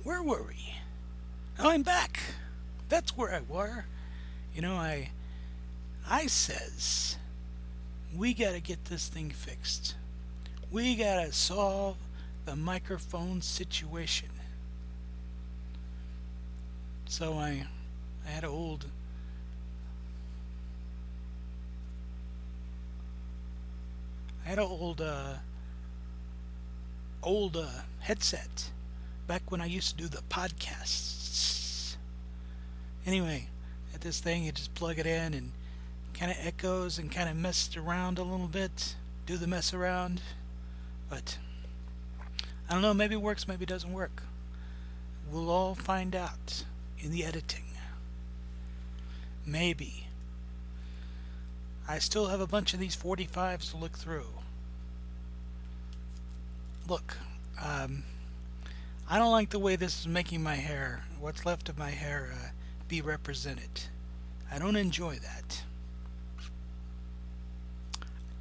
Where were we? Oh, I'm back. That's where I were. You know, I says we gotta get this thing fixed. We gotta solve the microphone situation. So I had an old headset back when I used to do the podcasts. Anyway, at this thing, you just plug it in and kind of echoes and kind of messes around a little bit. Do the mess around, but I don't know. Maybe it works, maybe it doesn't work. We'll all find out in the editing. Maybe. I still have a bunch of these 45s to look through. Look, um, I don't like the way this is making my hair, what's left of my hair, be represented. I don't enjoy that.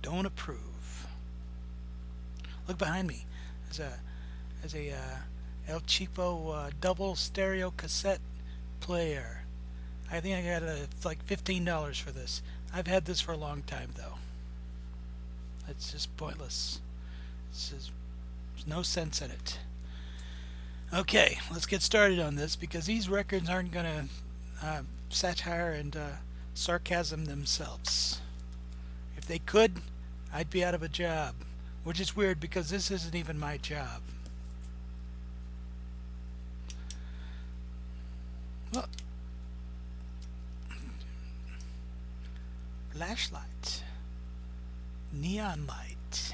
Don't approve. Look behind me. There's a El Cheapo double stereo cassette player. I think I got like $15 for this. I've had this for a long time though. It's just pointless. There's no sense in it. Okay, let's get started on this because these records aren't gonna satire and sarcasm themselves. If they could, I'd be out of a job, which is weird because this isn't even my job. Well, flashlight, neon light.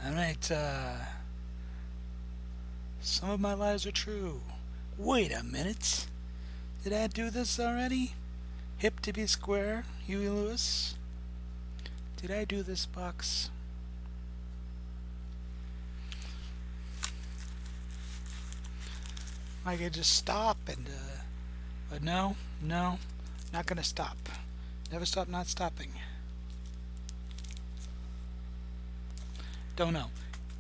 All right, some of my lies are true. Wait a minute. Did I do this already? Hip to be square, Huey Lewis. Did I do this box? I could just stop and, but no, not gonna stop. Never stop not stopping. Don't know.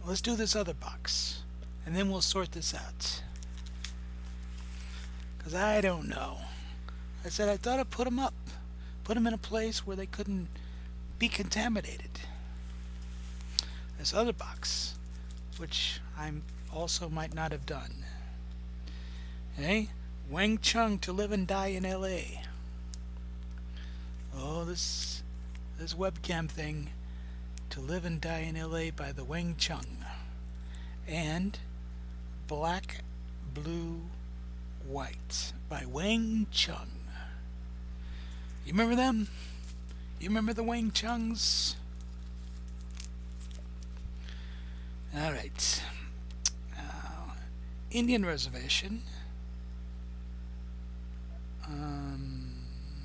Let's do this other box, and then we'll sort this out. Because I don't know. I said I thought I'd put them up. Put them in a place where they couldn't be contaminated. This other box, which I also might not have done. Hey, Wang Chung to live and die in L.A. Oh, this webcam thing, to live and die in L.A. by the Wang Chung. And Black, Blue, White by Wang Chung. You remember them? You remember the Wang Chungs? All right. Indian Reservation.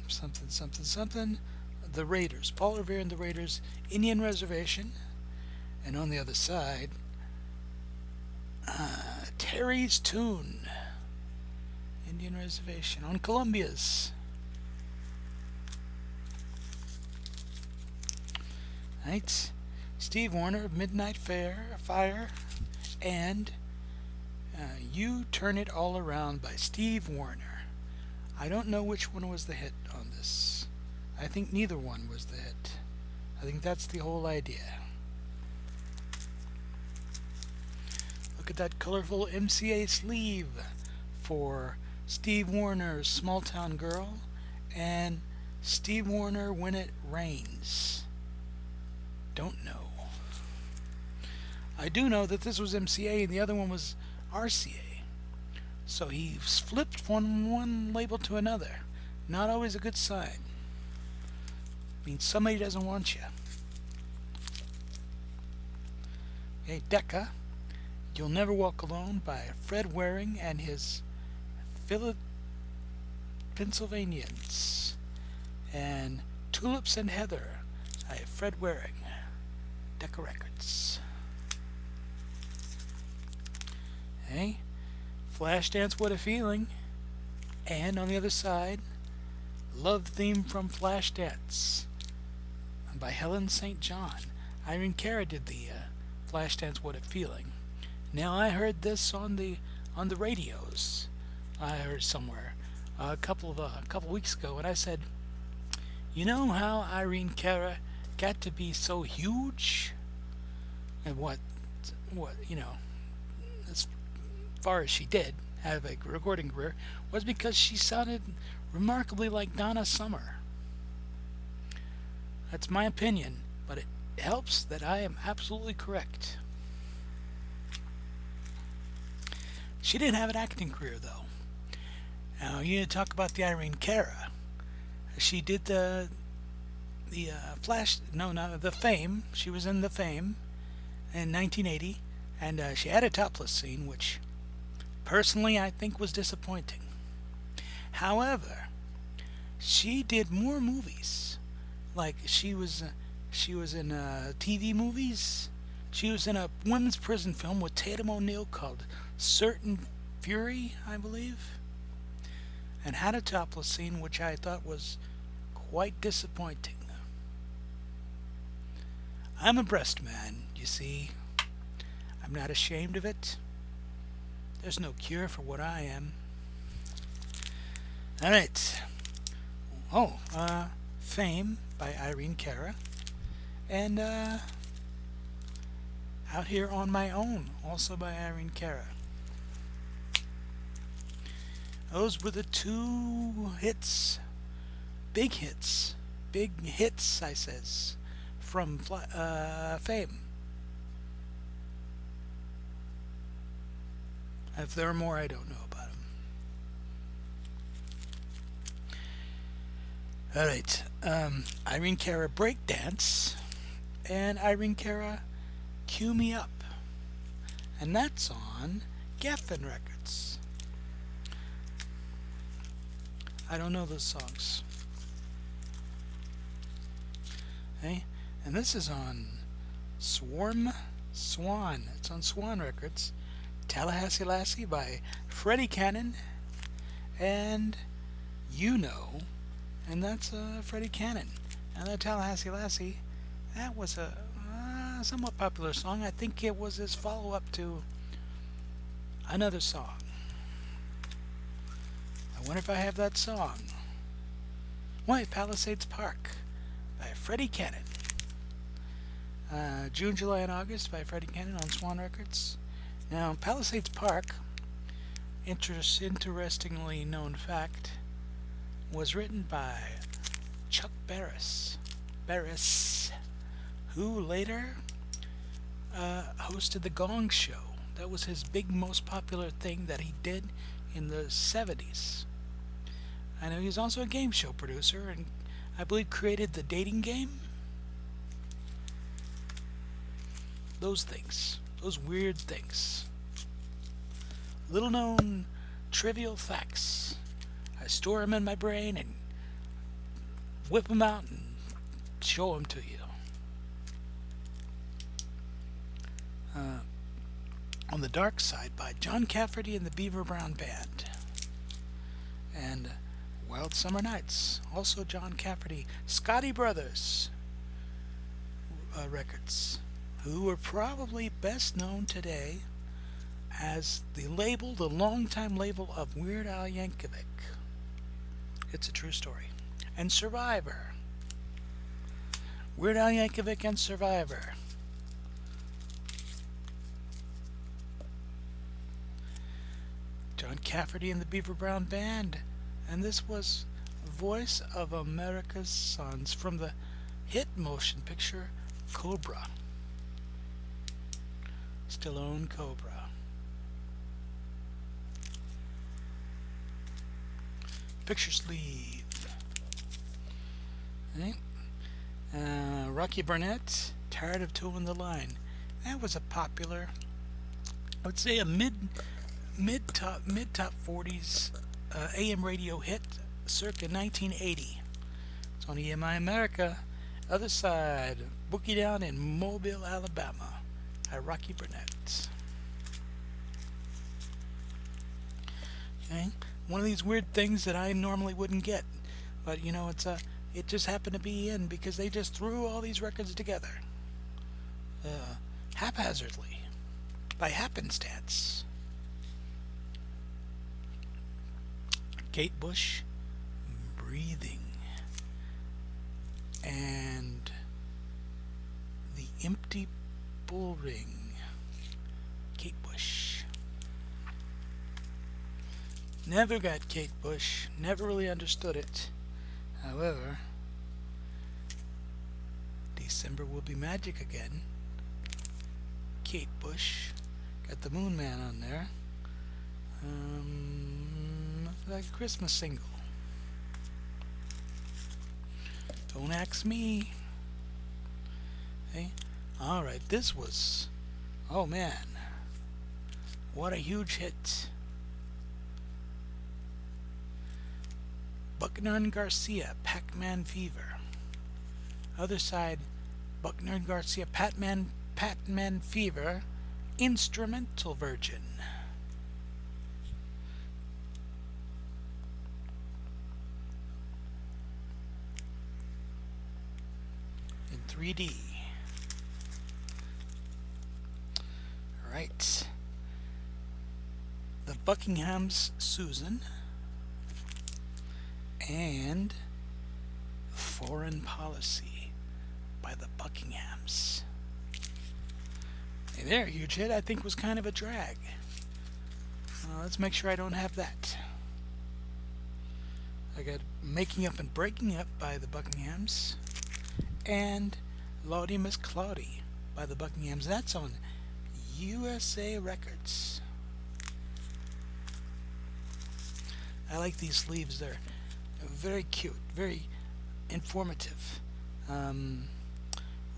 Something. The Raiders. Paul Revere and the Raiders. Indian Reservation. And on the other side, Terry's Tune. Indian Reservation. On Columbia's. Right. Steve Wariner of Midnight Fire. And You Turn It All Around by Steve Wariner. I don't know which one was the hit on this. I think neither one was the hit. I think that's the whole idea. Look at that colorful MCA sleeve for Steve Warner's Small Town Girl and Steve Wariner When It Rains. Don't know. I do know that this was MCA and the other one was RCA. So he flipped from one label to another. Not always a good sign. Means somebody doesn't want you. Okay, Decca, You'll Never Walk Alone by Fred Waring and his Pennsylvanians. And Tulips and Heather by Fred Waring. Decca Records. Okay. Flashdance What a Feeling. And on the other side, Love Theme from Flashdance by Helen St. John. Irene Cara did the Flashdance What a Feeling. Now I heard this on the radios. I heard somewhere a couple weeks ago, and I said, you know how Irene Cara got to be so huge, and what as far as she did have a recording career was because she sounded remarkably like Donna Summer. That's my opinion, but it helps that I am absolutely correct. She didn't have an acting career though. Now you talk about the Irene Cara. She did Flash. No, the Fame. She was in the Fame in 1980, and she had a topless scene, which personally I think was disappointing. However, she did more movies. Like she was in TV movies. She was in a women's prison film with Tatum O'Neal called Certain Fury, I believe, and had a topless scene which I thought was quite disappointing. I'm a breast man, you see. I'm not ashamed of it. There's no cure for what I am. Alright. Fame by Irene Cara. And Out Here on My Own, also by Irene Cara. Those were the two hits. Big hits. Big hits, I says, from Fame. If there are more, I don't know about them. Alright, Irene Cara Breakdance and Irene Cara Cue Me Up. And that's on Geffen Records. I don't know those songs. Okay? And this is on Swan. It's on Swan Records. Tallahassee Lassie by Freddie Cannon and You Know, and that's Freddie Cannon. And that Tallahassee Lassie, that was a somewhat popular song. I think it was his follow-up to another song. I wonder if I have that song. Why, Palisades Park by Freddie Cannon. June, July, and August by Freddie Cannon on Swan Records. Now, Palisades Park, interestingly known fact, was written by Chuck Barris, who later hosted The Gong Show. That was his big, most popular thing that he did in the 70s. I know he was also a game show producer, and I believe created the dating game. Those things. Those weird things. Little known trivial facts. I store them in my brain and whip them out and show them to you. On the Dark Side by John Cafferty and the Beaver Brown Band. And Wild Summer Nights, also John Cafferty, Scotty Brothers Records, who are probably best known today as the longtime label of Weird Al Yankovic. It's a true story. And Survivor. Weird Al Yankovic and Survivor. John Cafferty and the Beaver Brown Band. And this was Voice of America's Sons from the hit motion picture Cobra. Stallone Cobra. Picture sleeve. Okay. Rocky Burnett, Tired of Towing the Line. That was a popular, I would say a mid top 40s AM radio hit circa 1980. It's on EMI America. Other Side, Boogie Down in Mobile, Alabama by Rocky Burnett. Okay. One of these weird things that I normally wouldn't get, but it just happened to be in because they just threw all these records together haphazardly. by happenstance. Kate Bush, Breathing, and The Empty Bull Ring. Kate Bush. Never got Kate Bush, never really understood it. However, December Will Be Magic again. Kate Bush. Got the Moon Man on there. Like a Christmas single. Don't ask me. Hey, alright, this was, oh man, what a huge hit. Buckner and Garcia, Pac-Man Fever. Other side, Buckner and Garcia, Pac-Man Fever, Instrumental Version. In 3D. Right. The Buckingham's Susan. And Foreign Policy by the Buckinghams. Hey there, huge hit. I think was kind of a drag. Let's make sure I don't have that. I got Making Up and Breaking Up by the Buckinghams and Lordy Miss Claudie by the Buckinghams. That's on USA Records. I like these sleeves. They're very cute, very informative.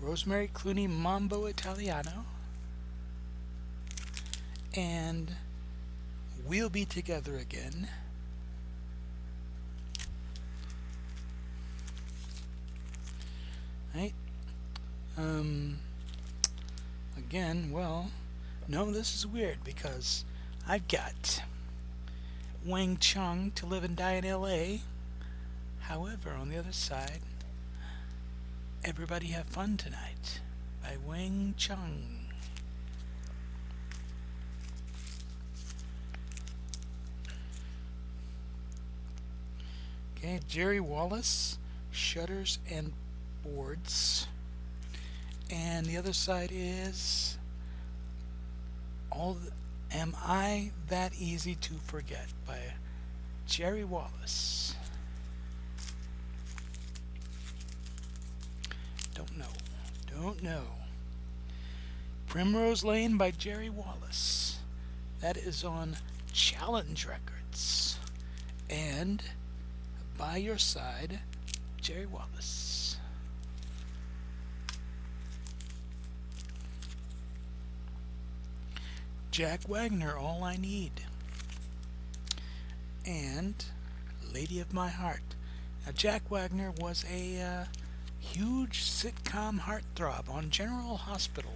Rosemary Clooney, Mambo Italiano, and We'll Be Together Again. Right? Again, well, no, this is weird because I've got Wang Chung, To Live and Die in L.A. However, on the other side, Everybody Have Fun Tonight by Wang Chung. Okay, Jerry Wallace, Shutters and Boards. And the other side is Am I That Easy to Forget by Jerry Wallace. Don't know. Primrose Lane by Jerry Wallace. That is on Challenge Records. And By Your Side, Jerry Wallace. Jack Wagner, All I Need. And Lady of My Heart. Now, Jack Wagner was a huge sitcom heartthrob on General Hospital.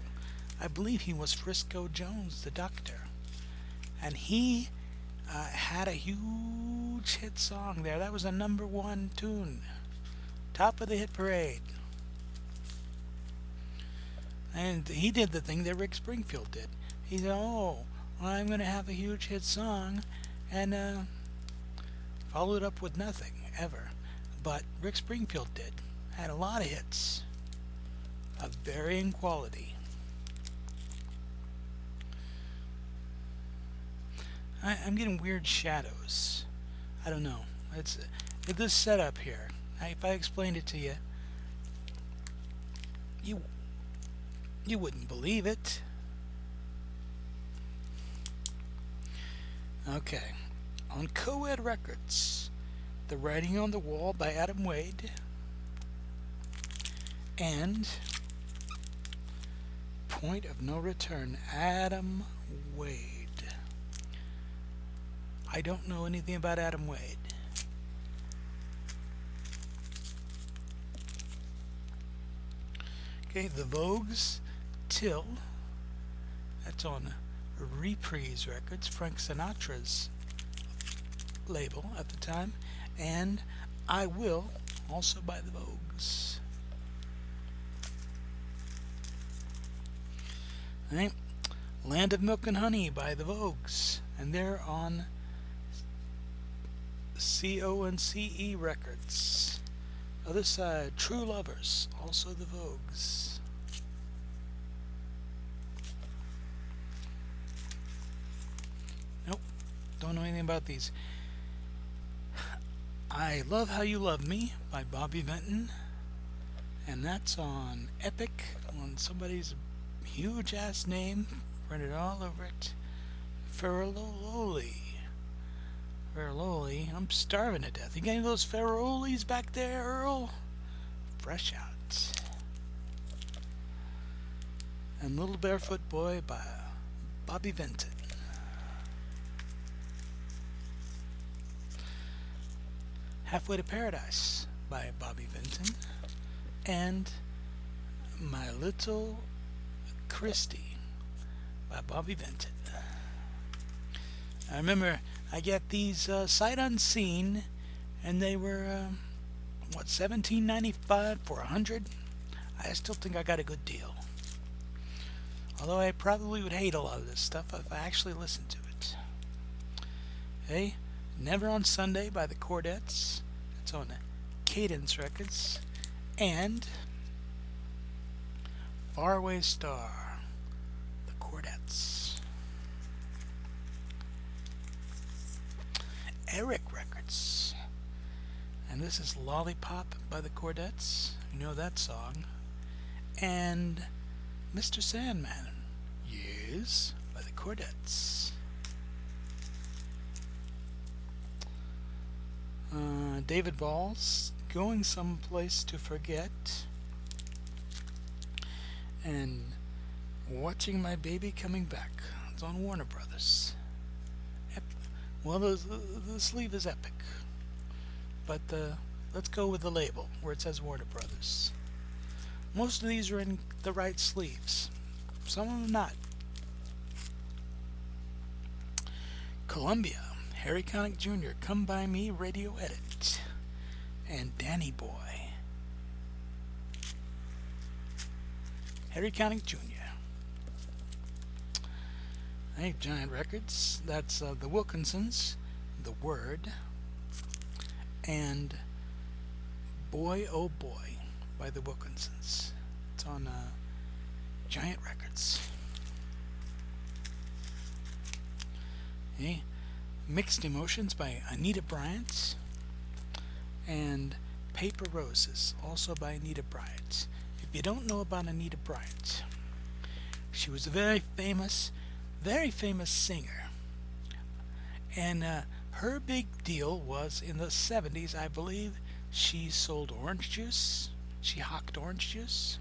I believe he was Frisco Jones, the doctor. And he had a huge hit song there. That was a #1 tune. Top of the hit parade. And he did the thing that Rick Springfield did. He said, oh, I'm going to have a huge hit song, and followed up with nothing, ever. But Rick Springfield did. Had a lot of hits of varying quality. I'm getting weird shadows. I don't know. It's this setup here. If I explained it to you, you wouldn't believe it. Okay. On Coed Records, The Writing on the Wall by Adam Wade and Point of No Return, Adam Wade. I don't know anything about Adam Wade. Okay, The Vogues, Till. That's on Reprise Records, Frank Sinatra's label at the time. And I Will, also by The Vogues. Right. Land of Milk and Honey by the Vogues, and they're on CONCE Records. Other side, True Lovers, also the Vogues. Nope, don't know anything about these. I Love How You Love Me by Bobby Vinton, and that's on Epic, on somebody's huge ass name printed all over it. Ferrololi. Ferrololi. I'm starving to death. You got any of those Ferrolis back there, Earl? Fresh out. And Little Barefoot Boy by Bobby Vinton. Halfway to Paradise by Bobby Vinton. And My Little Christie by Bobby Vinton. I remember I get these sight unseen, and they were what, $17.95 for 100. I still think I got a good deal. Although I probably would hate a lot of this stuff if I actually listened to it. Hey, Never on Sunday by the Chordettes. It's on Cadence Records. And Faraway Star, the Chordettes. Eric Records. And this is Lollipop by the Chordettes. You know that song. And Mr. Sandman, yes, by the Chordettes. David Ball's Going Someplace to Forget. And Watching My Baby Coming Back. It's on Warner Brothers. Well, the sleeve is Epic. But let's go with the label where it says Warner Brothers. Most of these are in the right sleeves. Some of them not. Columbia, Harry Connick Jr., Come By Me Radio Edit. And Danny Boy. Harry Connick Jr. I think Giant Records. That's the Wilkinsons, The Word, and Boy Oh Boy by the Wilkinsons. It's on Giant Records. Okay. Mixed Emotions by Anita Bryant, and Paper Roses, also by Anita Bryant. If you don't know about Anita Bryant, she was a very famous singer. And her big deal was in the 70s, I believe, she sold orange juice, she hawked orange juice,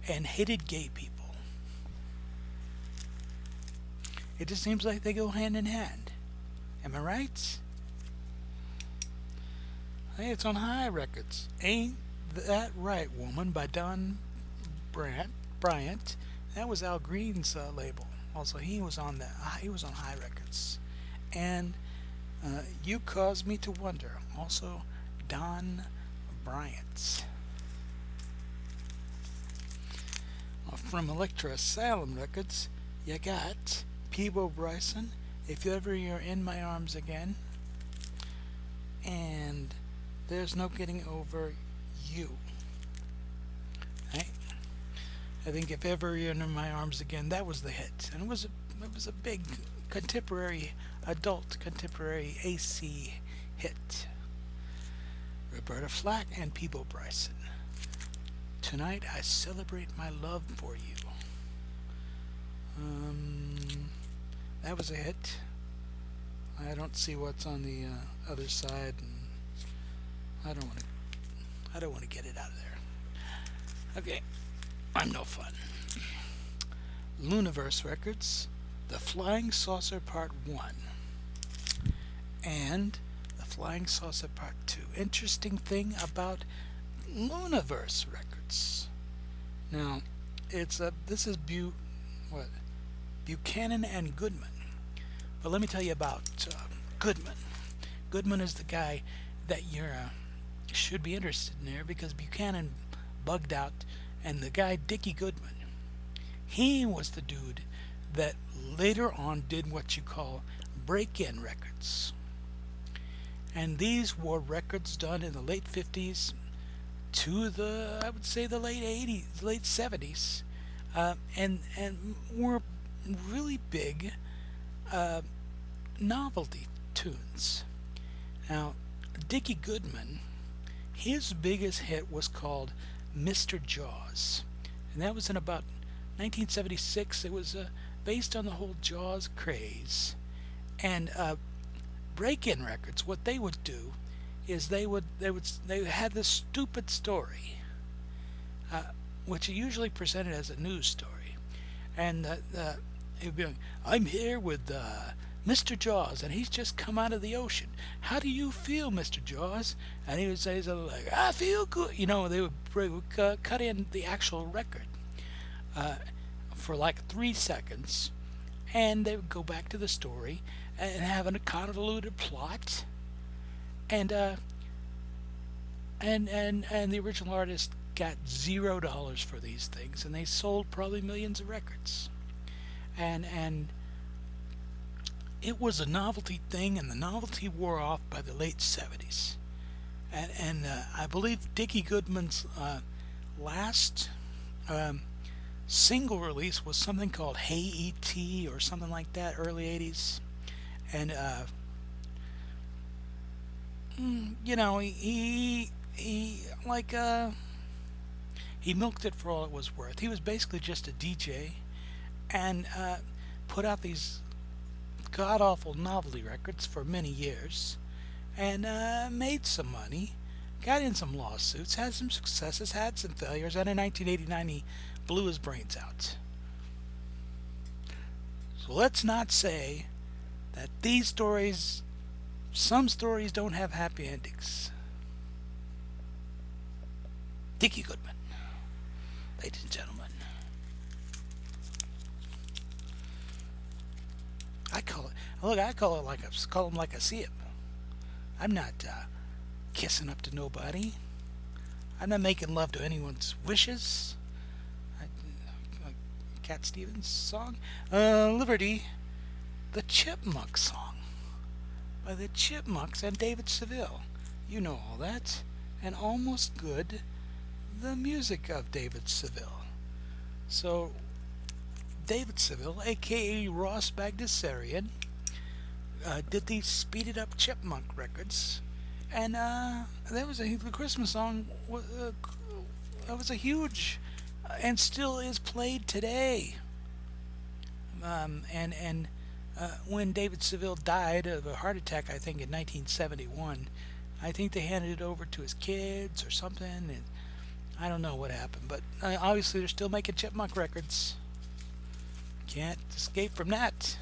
and hated gay people. It just seems like they go hand in hand. Am I right? Hey, it's on High Records. Ain't That Right, Woman by Don Bryant. That was Al Green's label. Also, he was on High Records. And You Cause Me to Wonder, also Don Bryant. From Electra Asylum Records, you got Peebo Bryson, If Ever You're in My Arms Again, and There's No Getting Over You. Right? I think If Ever You're in My Arms Again, that was the hit, and it was a big adult contemporary AC hit. Roberta Flack and Peebo Bryson. Tonight I Celebrate My Love for You. That was a hit. I don't see what's on the other side, and I don't want to get it out of there. Okay, I'm no fun. Luniverse Records, The Flying Saucer Part 1, and The Flying Saucer Part 2. Interesting thing about Luniverse Records. Now, this is Buchanan and Goodman. But let me tell you about Goodman. Goodman is the guy that you should be interested in there, because Buchanan bugged out, and the guy Dickie Goodman, he was the dude that later on did what you call break-in records. And these were records done in the late 50s to the, I would say, the late 80s, late 70s, and were really big uh, novelty tunes. Now, Dickie Goodman, his biggest hit was called Mr. Jaws, and that was in about 1976. It was based on the whole Jaws craze. And break-in records, what they would do is they had this stupid story, uh, which are usually presented as a news story, and it would be like, I'm here with Mr. Jaws, and he's just come out of the ocean. How do you feel, Mr. Jaws? And he would say something like, I feel good. They would cut in the actual record uh, for like 3 seconds, and they would go back to the story and have a convoluted plot, and the original artist got $0 for these things, and they sold probably millions of records, and it was a novelty thing, and the novelty wore off by the late 70s, and I believe Dickie Goodman's last single release was something called Hey E.T. or something like that, early 80s. And he like he milked it for all it was worth. He was basically just a DJ, and put out these god awful novelty records for many years, and made some money, got in some lawsuits, had some successes, had some failures, and in 1989 he blew his brains out. So let's not say that some stories don't have happy endings. Dickie Goodman, ladies and gentlemen. I call him like I see him. I'm not kissing up to nobody. I'm not making love to anyone's wishes. Like Cat Stevens' song, Liberty, the Chipmunk song by the Chipmunks and David Seville. You know all that. And Almost Good, the music of David Seville. So, David Seville, aka Ross Bagdasarian, did these speeded up Chipmunk records. And the Christmas song was a huge, and still is played today. When David Seville died of a heart attack, I think in 1971, I think they handed it over to his kids or something, and I don't know what happened, but obviously they're still making Chipmunk records. Can't escape from that.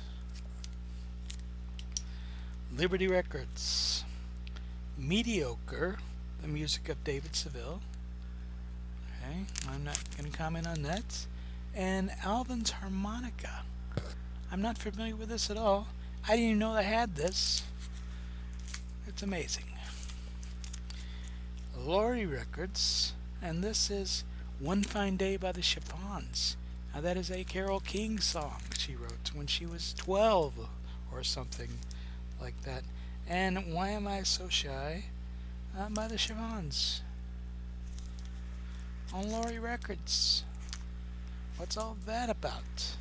Liberty Records. Mediocre, the music of David Seville. Okay, I'm not going to comment on that. And Alvin's Harmonica. I'm not familiar with this at all. I didn't even know they had this. It's amazing. Laurie Records, and this is One Fine Day by the Chiffons. Now that is a Carole King song she wrote when she was 12 or something like that. And Why Am I So Shy by the Chiffons. On Laurie Records. What's all that about?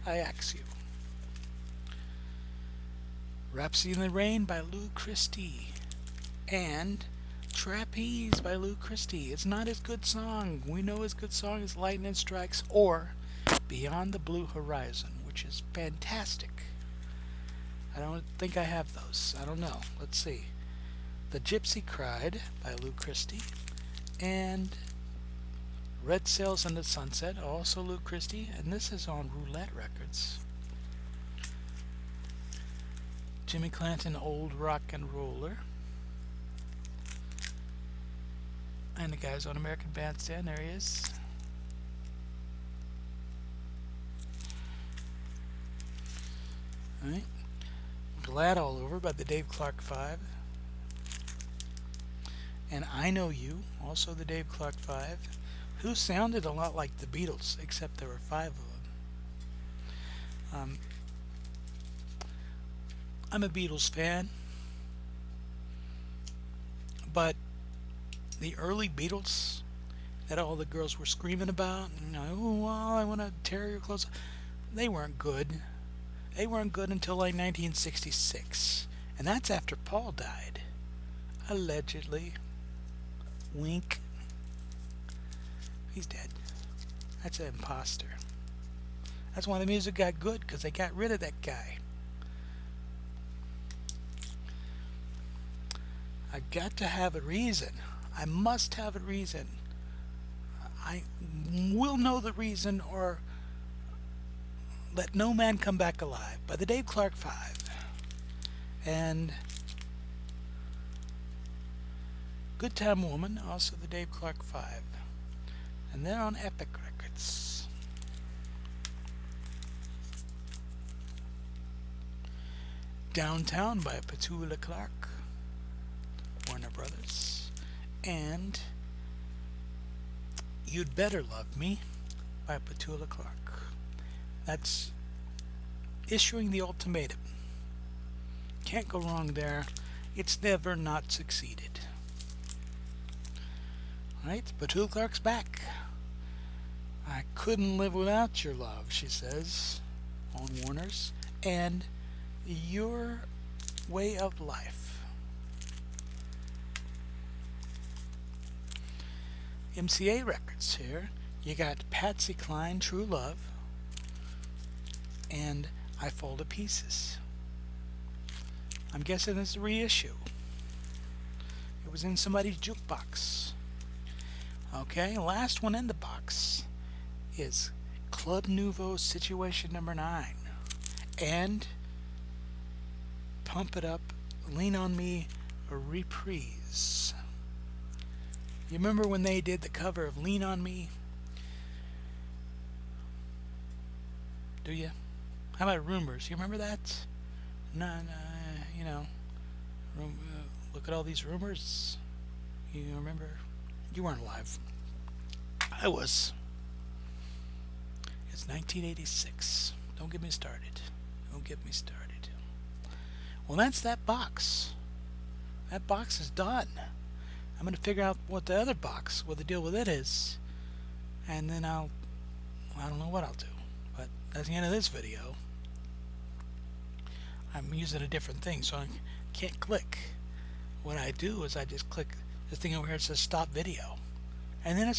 I ask you. Rhapsody in the Rain by Lou Christie. And Trapeze by Lou Christie. It's not his good song. We know his good song is Lightning Strikes or Beyond the Blue Horizon, which is fantastic. I don't think I have those. I don't know. Let's see. The Gypsy Cried by Lou Christie. And Red Sails in the Sunset, also Lou Christie. And this is on Roulette Records. Jimmy Clanton, Old Rock and Roller. And the guy's on American Bandstand. There he is. Alright. Glad All Over by the Dave Clark Five. And I Know You, also the Dave Clark Five, who sounded a lot like the Beatles, except there were 5 of them. Um, I'm a Beatles fan, but the early Beatles that all the girls were screaming about, oh, well, I want to tear your clothes, they weren't good. They weren't good until like 1966. And that's after Paul died. Allegedly. Wink. He's dead. That's an imposter. That's why the music got good, because they got rid of that guy. I got to have a reason. I must have a reason. I will know the reason, or Let No Man Come Back Alive by the Dave Clark Five. And Good Time Woman, also the Dave Clark Five. And they're on Epic Records. Downtown by Petula Clark, Warner Brothers. And You'd Better Love Me by Petula Clark. That's issuing the ultimatum. Can't go wrong there. It's never not succeeded. Alright, Petula Clark's back. I couldn't live without your love, she says on Warner's. And Your Way of Life. MCA Records here. You got Patsy Cline, True Love, and I Fall to Pieces. I'm guessing it's a reissue. It was in somebody's jukebox. Okay, last one in the box is Club Nouveau Situation Number 9 and Pump It Up, Lean on Me, a reprise. You remember when they did the cover of Lean on Me? Do you? How about Rumors? You remember that? No, you know, look at all these rumors. You remember? You weren't alive. I was. It's 1986. Don't get me started. Don't get me started. Well, that's that box. That box is done. I'm going to figure out what the other box, what the deal with it is. And then I don't know what I'll do. But that's the end of this video. I'm using a different thing, so I can't click. What I do is I just click the thing over here that says stop video. And then it's